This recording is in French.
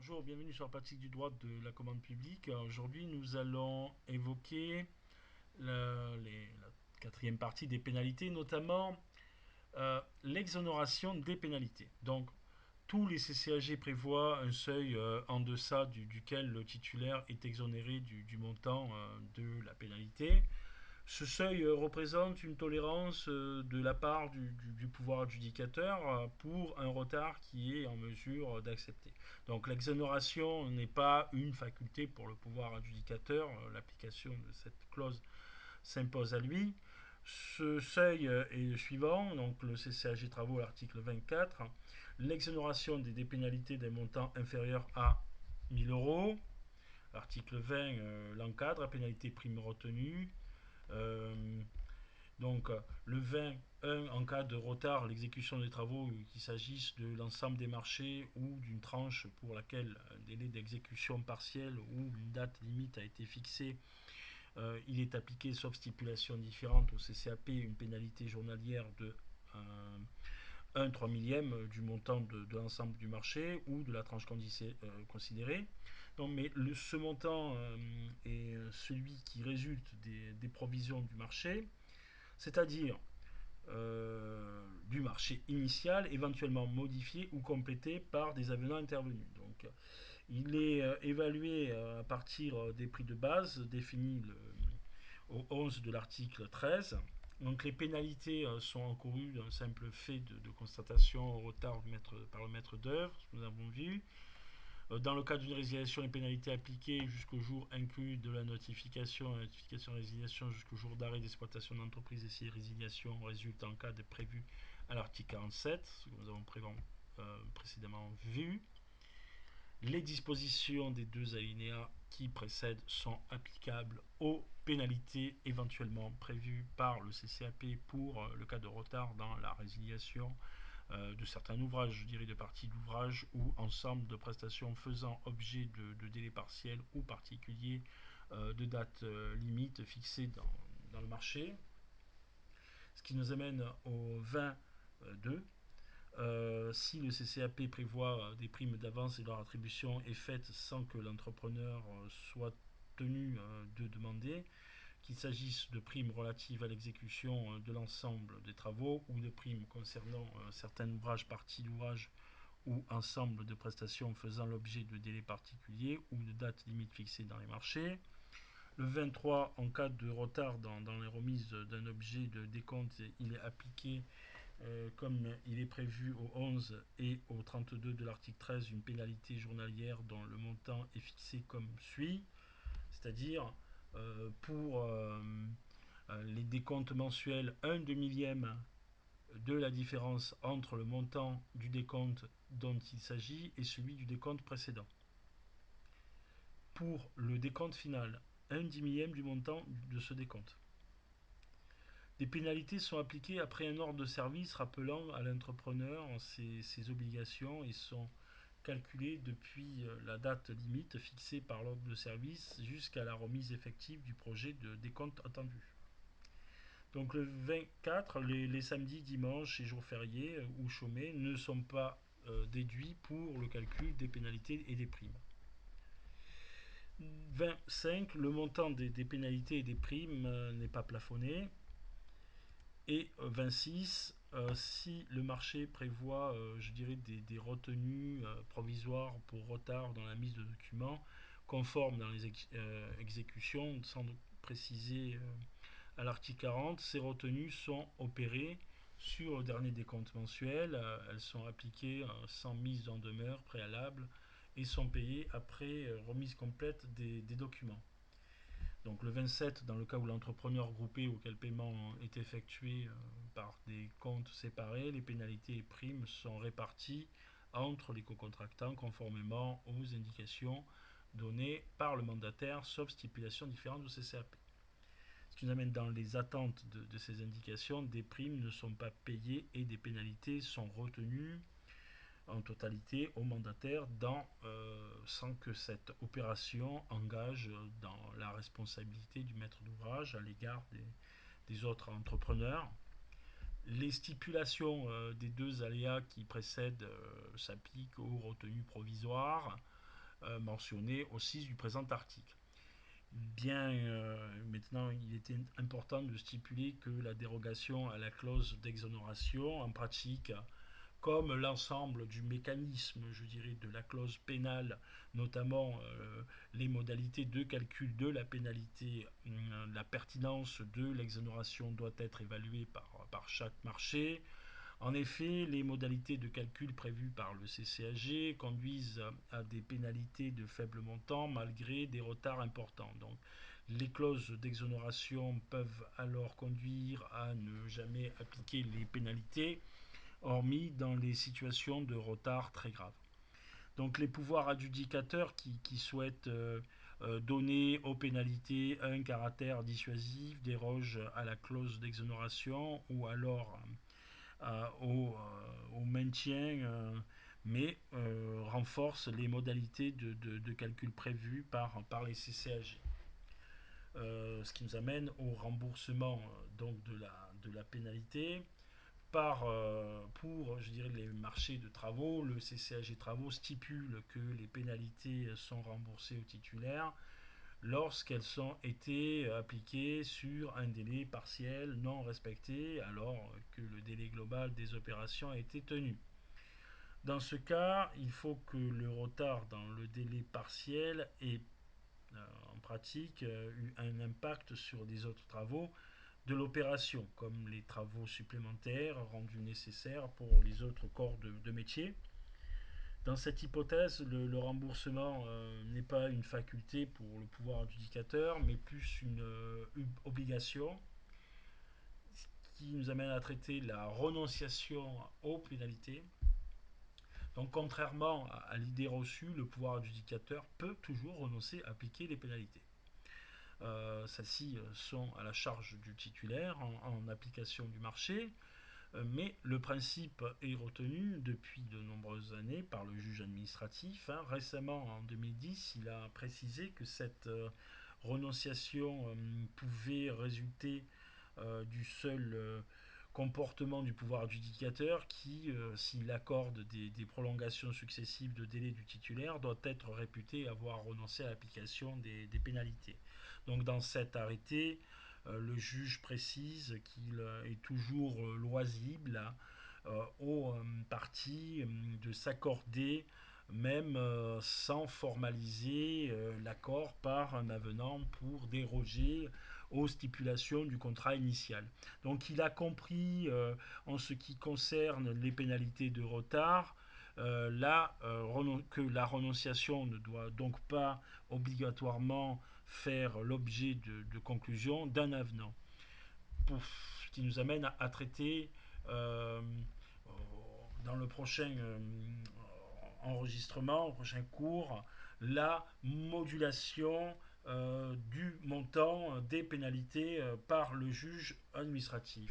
Bonjour, bienvenue sur la pratique du droit de la commande publique. Aujourd'hui, nous allons évoquer la quatrième partie des pénalités, notamment l'exonération des pénalités. Donc, tous les CCAG prévoient un seuil en deçà duquel le titulaire est exonéré du montant de la pénalité. Ce seuil représente une tolérance de la part du pouvoir adjudicateur pour un retard qui est en mesure d'accepter. Donc l'exonération n'est pas une faculté pour le pouvoir adjudicateur, l'application de cette clause s'impose à lui. Ce seuil est le suivant, donc le CCAG Travaux, l'article 24, l'exonération des pénalités d'un montant inférieur à 1000 euros. L'article 20 l'encadre, pénalité prime retenue. Euh, donc, le 21, en cas de retard, l'exécution des travaux, qu'il s'agisse de l'ensemble des marchés ou d'une tranche pour laquelle un délai d'exécution partielle ou une date limite a été fixée, il est appliqué, sauf stipulation différente, au CCAP une pénalité journalière de 1 millième du montant de l'ensemble du marché ou de la tranche considérée. Donc, mais ce montant est celui qui résulte des provisions du marché, c'est-à-dire du marché initial, éventuellement modifié ou complété par des avenants intervenus. Donc, il est évalué à partir des prix de base définis au 11 de l'article 13. Donc, les pénalités sont encourues d'un simple fait de constatation au retard par le maître d'œuvre, ce que nous avons vu. Dans le cas d'une résiliation, les pénalités appliquées jusqu'au jour inclus de la notification de résiliation jusqu'au jour d'arrêt d'exploitation d'entreprise et si résiliation résulte en cas de prévu à l'article 47, ce que nous avons précédemment vu. Les dispositions des deux alinéas qui précèdent sont applicables aux pénalités éventuellement prévues par le CCAP pour le cas de retard dans la résiliation de certains ouvrages, je dirais de parties d'ouvrages ou ensemble de prestations faisant objet de délais partiels ou particuliers de dates limites fixées dans le marché. Ce qui nous amène au 22. Si le CCAP prévoit des primes d'avance et leur attribution est faite sans que l'entrepreneur soit tenu de demander, qu'il s'agisse de primes relatives à l'exécution de l'ensemble des travaux ou de primes concernant certains ouvrages, parties d'ouvrages ou ensemble de prestations faisant l'objet de délais particuliers ou de dates limites fixées dans les marchés. Le 23, en cas de retard dans les remises d'un objet de décompte, il est appliqué comme il est prévu au 11 et au 32 de l'article 13 une pénalité journalière dont le montant est fixé comme suit, c'est-à-dire pour les décomptes mensuels, 1 demi-millième de la différence entre le montant du décompte dont il s'agit et celui du décompte précédent. Pour le décompte final, 1 dix-millième du montant de ce décompte. Des pénalités sont appliquées après un ordre de service rappelant à l'entrepreneur ses obligations et sont calculées depuis la date limite fixée par l'ordre de service jusqu'à la remise effective du projet de décompte attendu. Donc le 24, les samedis, dimanches et jours fériés ou chômés ne sont pas déduits pour le calcul des pénalités et des primes. 25, le montant des pénalités et des primes n'est pas plafonné. Et 26, si le marché prévoit, je dirais, des retenues provisoires pour retard dans la mise de documents conformes dans les exécutions, sans préciser à l'article 40, ces retenues sont opérées sur le dernier décompte mensuel. Elles sont appliquées sans mise en demeure préalable et sont payées après remise complète des documents. Donc le 27, dans le cas où l'entrepreneur groupé auquel le paiement est effectué par des comptes séparés, les pénalités et primes sont réparties entre les co-contractants conformément aux indications données par le mandataire, sauf stipulation différente du CCAP. Ce qui nous amène dans les attentes de ces indications, des primes ne sont pas payées et des pénalités sont retenues en totalité au mandataire sans que cette opération engage dans la responsabilité du maître d'ouvrage à l'égard des autres entrepreneurs. Les stipulations des deux aléas qui précèdent s'appliquent aux retenues provisoires. mentionné aussi du présent article. Bien, maintenant, il était important de stipuler que la dérogation à la clause d'exonération, en pratique, comme l'ensemble du mécanisme, je dirais, de la clause pénale, notamment les modalités de calcul de la pénalité, la pertinence de l'exonération doit être évaluée par chaque marché. En effet, les modalités de calcul prévues par le CCAG conduisent à des pénalités de faible montant malgré des retards importants. Donc, les clauses d'exonération peuvent alors conduire à ne jamais appliquer les pénalités, hormis dans les situations de retard très graves. Donc les pouvoirs adjudicateurs qui souhaitent donner aux pénalités un caractère dissuasif dérogent à la clause d'exonération ou alors au maintien, mais renforcent les modalités de calcul prévues par les CCAG. Ce qui nous amène au remboursement donc de la pénalité pour je dirais, les marchés de travaux. Le CCAG Travaux stipule que les pénalités sont remboursées aux titulaires lorsqu'elles ont été appliquées sur un délai partiel non respecté alors que le délai global des opérations a été tenu. Dans ce cas, il faut que le retard dans le délai partiel ait en pratique eu un impact sur des autres travaux de l'opération, comme les travaux supplémentaires rendus nécessaires pour les autres corps de métier. Dans cette hypothèse, le remboursement n'est pas une faculté pour le pouvoir adjudicateur, mais plus une obligation, ce qui nous amène à traiter la renonciation aux pénalités. Donc, contrairement à l'idée reçue, le pouvoir adjudicateur peut toujours renoncer à appliquer les pénalités. Celles-ci sont à la charge du titulaire en application du marché, mais le principe est retenu depuis de nombreuses années par le juge administratif. Récemment, en 2010, il a précisé que cette renonciation pouvait résulter du seul comportement du pouvoir adjudicateur qui, s'il accorde des prolongations successives de délai du titulaire, doit être réputé avoir renoncé à l'application des pénalités. Donc dans cet arrêté, le juge précise qu'il est toujours loisible aux parties de s'accorder même sans formaliser l'accord par un avenant pour déroger aux stipulations du contrat initial. Donc il a compris en ce qui concerne les pénalités de retard que la renonciation ne doit donc pas obligatoirement faire l'objet de conclusions d'un avenant. Ce qui nous amène à traiter dans le prochain enregistrement, au prochain cours, la modulation du montant des pénalités par le juge administratif.